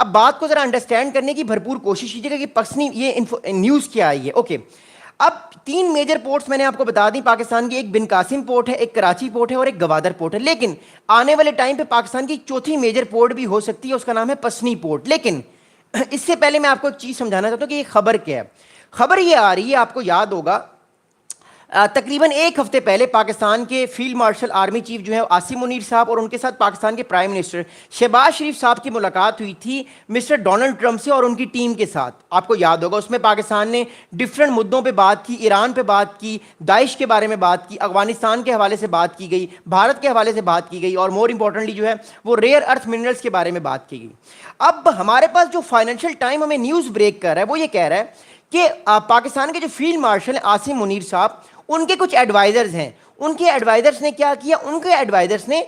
اب بات کو ذرا انڈرسٹینڈ کرنے کی بھرپور کوشش کیجیے گا کہ پسنی یہ نیوز کیا آئی ہے. اوکے, اب 3 میجر پورٹس میں نے آپ کو بتا دی پاکستان کی, ایک بن قاسم پورٹ ہے, ایک کراچی پورٹ ہے اور ایک گوادر پورٹ ہے. لیکن آنے والے ٹائم پہ پاکستان کی چوتھی میجر پورٹ بھی ہو سکتی ہے, اس کا نام ہے پسنی پورٹ. لیکن اس سے پہلے میں آپ کو ایک چیز سمجھانا چاہتا ہوں کہ یہ خبر کیا ہے. خبر یہ آ رہی ہے, آپ کو یاد ہوگا تقریباً 1 ہفتے پہلے پاکستان کے فیلڈ مارشل آرمی چیف جو ہے عاصم منیر صاحب اور ان کے ساتھ پاکستان کے پرائم منسٹر شہباز شریف صاحب کی ملاقات ہوئی تھی مسٹر ڈونلڈ ٹرمپ سے اور ان کی ٹیم کے ساتھ. آپ کو یاد ہوگا اس میں پاکستان نے ڈفرنٹ مدوں پہ بات کی, ایران پہ بات کی, داعش کے بارے میں بات کی, افغانستان کے حوالے سے بات کی گئی, بھارت کے حوالے سے بات کی گئی, اور مور امپورٹنٹلی جو ہے وہ ریئر ارتھ منرلس کے بارے میں بات کی گئی. اب ہمارے پاس جو فائنینشیل ٹائم ہمیں نیوز بریک کر رہا ہے وہ یہ کہہ رہا ہے کہ پاکستان کے جو فیلڈ مارشل ہیں عاصم منیر صاحب, ان کے کچھ ایڈوائزرز ہیں. ان کے ایڈوائزرز نے کیا کیا, ان کے ایڈوائزرز نے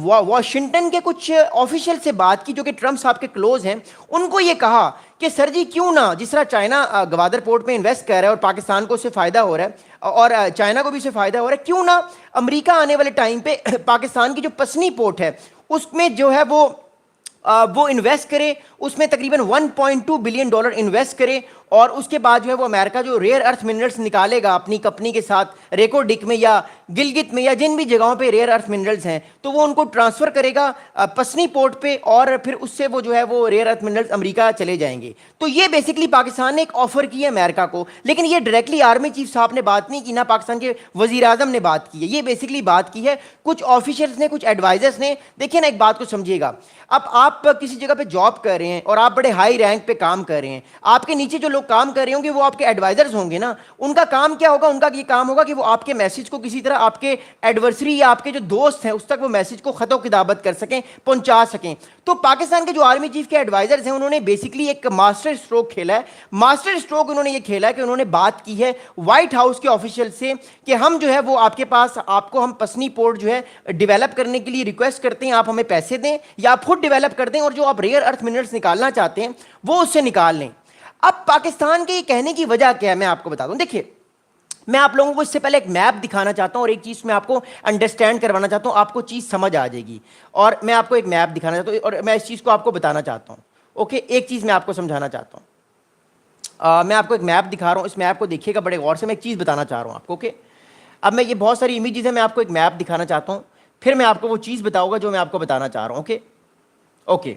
واشنگٹن کے کچھ آفیشیل سے بات کی جو کہ ٹرمپ صاحب کے کلوز ہیں. ان کو یہ کہا کہ سر جی کیوں نہ, جس طرح چائنا گوادر پورٹ پہ انویسٹ کر رہا ہے اور پاکستان کو اس سے فائدہ ہو رہا ہے اور چائنا کو بھی اس سے فائدہ ہو رہا ہے, کیوں نہ امریکہ آنے والے ٹائم پہ پاکستان کی جو پسنی پورٹ ہے اس میں جو ہے وہ انویسٹ کرے, اس میں تقریباً $1.2 بلین انویسٹ کرے, اور اس کے بعد جو ہے وہ امریکہ جو ریئر ارتھ منرلس نکالے گا اپنی کمپنی کے ساتھ ریکو ڈک میں یا گلگت میں یا جن بھی جگہوں پہ ریئر ارتھ منرلس ہیں تو وہ ان کو ٹرانسفر کرے گا پسنی پورٹ پہ, اور پھر اس سے وہ جو ہے وہ ریئر ارتھ منرلس امریکہ چلے جائیں گے. تو یہ بیسکلی پاکستان نے ایک آفر کی ہے امریکہ کو, لیکن یہ ڈائریکٹلی آرمی چیف صاحب نے بات نہیں کی, نہ پاکستان کے وزیر اعظم نے بات کی ہے. یہ بیسکلی بات کی ہے کچھ آفیشلس نے, کچھ ایڈوائزرس نے. دیکھیں نا ایک بات کو سمجھیے گا, اب آپ کسی جگہ پہ جاب کر رہے ہیں اور آپ بڑے ہائی رینک پہ کام کر رہے ہیں, آپ کے نیچے جو لوگ کام کر رہے ہوں گے وہ آپ کے ایڈوائزرز ہوں گے نا. ان کا کام کیا ہوگا, ان کا یہ کام ہوگا کہ وہ آپ کے میسج کو کسی طرح آپ کے ایڈورسری یا آپ کے جو دوست ہیں اس تک وہ میسج کو خط و کتابت کر سکیں, پہنچا سکیں. تو پاکستان کے جو آرمی چیف کے ایڈوائزرز ہیں انہوں نے بیسکلی ایک ماسٹر اسٹروک کھیلا ہے. ماسٹر اسٹروک انہوں نے یہ کھیلا ہے کہ انہوں نے بات کی ہے وائٹ ہاؤس کے آفیشیل سے کہ ہم جو ہے وہ آپ کے پاس, آپ کو ہم پسنی پورٹ جو ہے ڈیولپ کرنے کے لیے ریکویسٹ کرتے ہیں, آپ ہمیں پیسے دیں یا آپ خود ڈیولپ کر دیں, اور جو آپ ریئر ارتھ منرلس نکالنا چاہتے ہیں وہ اس سے نکال لیں. اب پاکستان کے یہ کہنے کی وجہ کیا ہے میں آپ کو بتا دوں. دیکھیے میں آپ لوگوں کو اس سے پہلے ایک میپ دکھانا چاہتا ہوں اور ایک چیز میں آپ کو انڈرسٹینڈ کروانا چاہتا ہوں, آپ کو چیز سمجھ آ جائے گی. اور میں آپ کو ایک میپ دکھانا چاہتا ہوں اور میں اس چیز کو آپ کو بتانا چاہتا ہوں. اوکے, ایک چیز میں آپ کو سمجھانا چاہتا ہوں. میں آپ کو ایک میپ دکھا رہا ہوں, اس میپ کو دیکھیے گا بڑے غور سے. میں ایک چیز بتانا چاہ رہا ہوں آپ کو. اوکے, اب میں یہ بہت ساری امیجز ہیں, میں آپ کو ایک میپ دکھانا چاہتا ہوں, پھر میں آپ کو وہ چیز بتاؤں گا جو میں آپ کو بتانا چاہ رہا ہوں. اوکے اوکے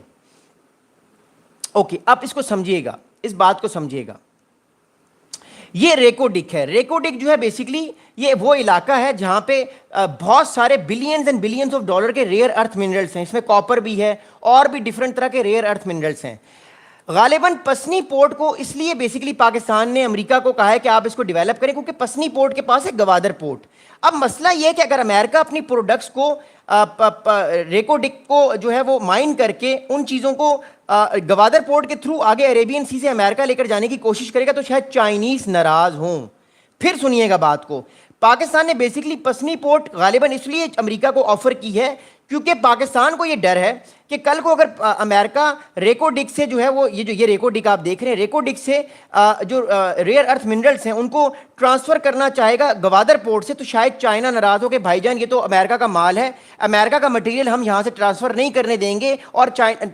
اوکے, اب اس کو سمجھیے گا, اس بات کو سمجھیے گا. یہ ریکو ڈک ہے. ریکو ڈک جو ہے بیسکلی یہ وہ علاقہ ہے جہاں پہ بہت سارے billions and billions of dollar کے ریئر ارتھ منرلس ہیں. اس میں کاپر بھی ہے اور بھی ڈفرنٹ طرح کے ریئر ارتھ منرلس ہیں. غالباً پسنی پورٹ کو اس لیے بیسکلی پاکستان نے امریکہ کو کہا ہے کہ آپ اس کو ڈیولپ کریں کیونکہ پسنی پورٹ کے پاس ہے گوادر پورٹ. اب مسئلہ یہ ہے کہ اگر امریکہ اپنی پروڈکٹس کو ریکو ڈک کو جو ہے وہ مائن کر کے ان چیزوں کو گوادر پورٹ کے تھرو آگے عربین سی سے امریکہ لے کر جانے کی کوشش کرے گا تو شاید چائنیز ناراض ہوں. پھر سنیے گا بات کو, پاکستان نے بیسکلی پسنی پورٹ غالباً اس لیے امریکہ کو آفر کی ہے کیونکہ پاکستان کو یہ ڈر ہے کہ کل کو اگر امریکہ ریکو ڈک سے جو ہے وہ یہ ریکو ڈک آپ دیکھ رہے ہیں, ریکو ڈک سے جو ریئر ارتھ منرلس ہیں ان کو ٹرانسفر کرنا چاہے گا گوادر پورٹ سے, تو شاید چائنا ناراض ہو کہ بھائی جان یہ تو امریکہ کا مال ہے, امریکہ کا مٹیریل ہم یہاں سے ٹرانسفر نہیں کرنے دیں گے. اور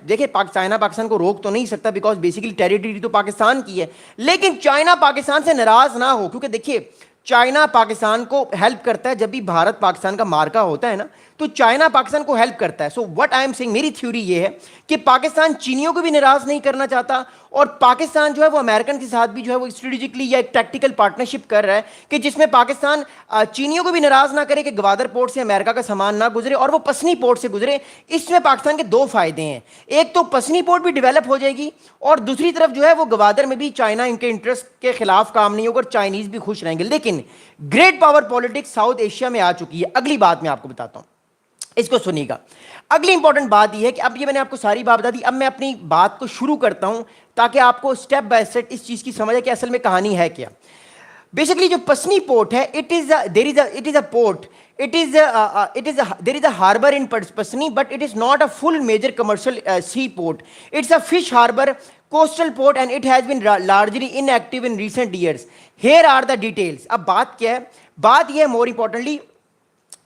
دیکھیں چائنا پاکستان کو روک تو نہیں سکتا بیکاز بیسکلی ٹیریٹری تو پاکستان کی ہے, لیکن چائنا پاکستان سے ناراض نہ ہو کیونکہ دیکھیے چائنا پاکستان کو ہیلپ کرتا ہے. جب بھی بھارت پاکستان کا مارکا ہوتا ہے نا تو چائنا پاکستان کو ہیلپ کرتا ہے. So what I am seeing, میری تھیوری یہ ہے کہ پاکستان چینیوں کو بھی ناراض نہیں کرنا چاہتا اور پاکستان جو ہے وہ امریکن کے ساتھ بھی جو ہے وہ اسٹریٹجکلی یا ایک ٹیکٹیکل پارٹنرشپ کر رہا ہے کہ جس میں پاکستان چینیوں کو بھی ناراض نہ کرے کہ گوادر پورٹ سے امریکہ کا سامان نہ گزرے اور وہ پسنی پورٹ سے گزرے. اس میں پاکستان کے 2 فائدے ہیں, ایک تو پسنی پورٹ بھی ڈیولپ ہو جائے گی اور دوسری طرف جو ہے وہ گوادر میں بھی چائنا ان کے انٹرسٹ کے خلاف کام نہیں ہوگا اور چائنیز بھی خوش رہیں گے. لیکن great power politics south Asia میں آ چکی ہے. اگلی بات میں آپ کو بتاتا ہوں, اس کو سنیے گا. اگلی امپورٹنٹ بات یہ ہے کہ اب یہ میں نے آپ کو ساری بات بتا دی, اب میں اپنی بات کو شروع کرتا ہوں تاکہ آپ کو اسٹیپ بائی اسٹیپ اس چیز کی سمجھ ہے کہ اصل میں کہانی ہے کیا. بیسکلی جو پسنی پورٹ ہے it is a port, there is a harbor in Pasni, but it is not a full major commercial sea port. It's a fish harbor, coastal port, and it has been largely inactive in recent years. Here are the details. اب بات کیا ہے, بات یہ ہے more importantly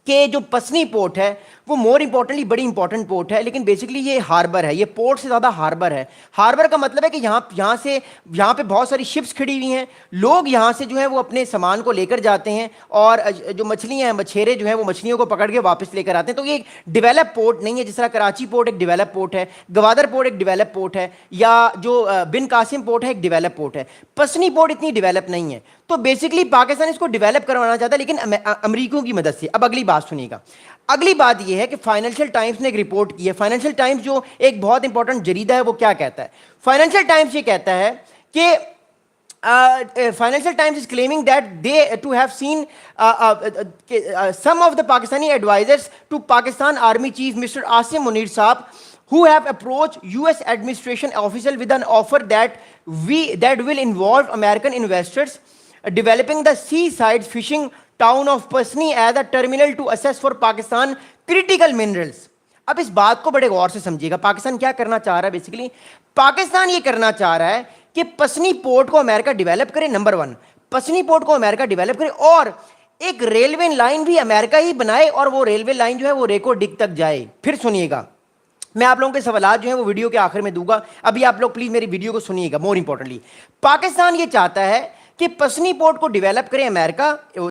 کہ جو Pasni port ہے وہ مور امپورٹنٹلی بڑی امپورٹنٹ پورٹ ہے، لیکن بیسکلی یہ ہاربر ہے، یہ پورٹ سے زیادہ ہاربر ہے. ہاربر کا مطلب ہے کہ یہاں پہ بہت ساری شپس کھڑی ہوئی ہیں، لوگ یہاں سے جو ہے وہ اپنے سامان کو لے کر جاتے ہیں، اور جو مچھلیاں ہیں، مچھیرے جو ہیں وہ مچھلیوں کو پکڑ کے واپس لے کر آتے ہیں. تو یہ ایک ڈیولپ پورٹ نہیں ہے، جس طرح کراچی پورٹ ایک ڈیولپ پورٹ ہے، گوادر پورٹ ایک ڈیولپ پورٹ ہے، یا جو بن قاسم پورٹ ہے ایک ڈیولپ پورٹ ہے. پسنی پورٹ اتنی ڈیولپ نہیں ہے. تو بیسکلی پاکستان اس کو ڈیولپ کروانا چاہتا ہے، لیکن امریکیوں کی مدد سے. اب اگلی بات سنیے گا. اگلی بات یہ ہے کہ فائنینشیل ٹائمز نے ایک رپورٹ کی ہے. فائنینشیل ٹائمز جو ایک بہت انپورٹنٹ جریدہ ہے، وہ کیا کہتا ہے؟ فائنینشیل ٹائمز یہ کہتا ہے کہ Financial Times is claiming that they to have seen some of the Pakistani advisors to Pakistan Army Chief Mr. Asim Munir Saab, who have approached US administration official with an offer that will involve American investors developing the seaside fishing town of Pasni as a terminal to access for Pakistan critical minerals. اب اس بات کو بڑے غور سے سمجھیے گا. پاکستان کیا کرنا چاہ رہا ہے؟ بیسیکلی پاکستان یہ کرنا چاہ رہا ہے کہ پسنی پورٹ کو امریکہ ڈیولپ کرے. نمبر 1، پسنی پورٹ کو امریکہ ڈیولپ کرے، اور ایک ریلوے لائن بھی امریکہ ہی بنائے، اور وہ ریلوے لائن جو ہے وہ ریکو ڈگ تک جائے. پھر سنیے گا، میں آپ لوگوں کے سوالات جو ہیں وہ ویڈیو کے آخر میں دوں گا. ابھی آپ لوگ پلیز میری ویڈیو کو سنیے گا. مور امپورٹنٹلی پاکستان یہ چاہتا ہے کہ پسنی پورٹ کو ڈیولپ کرے امریکہ.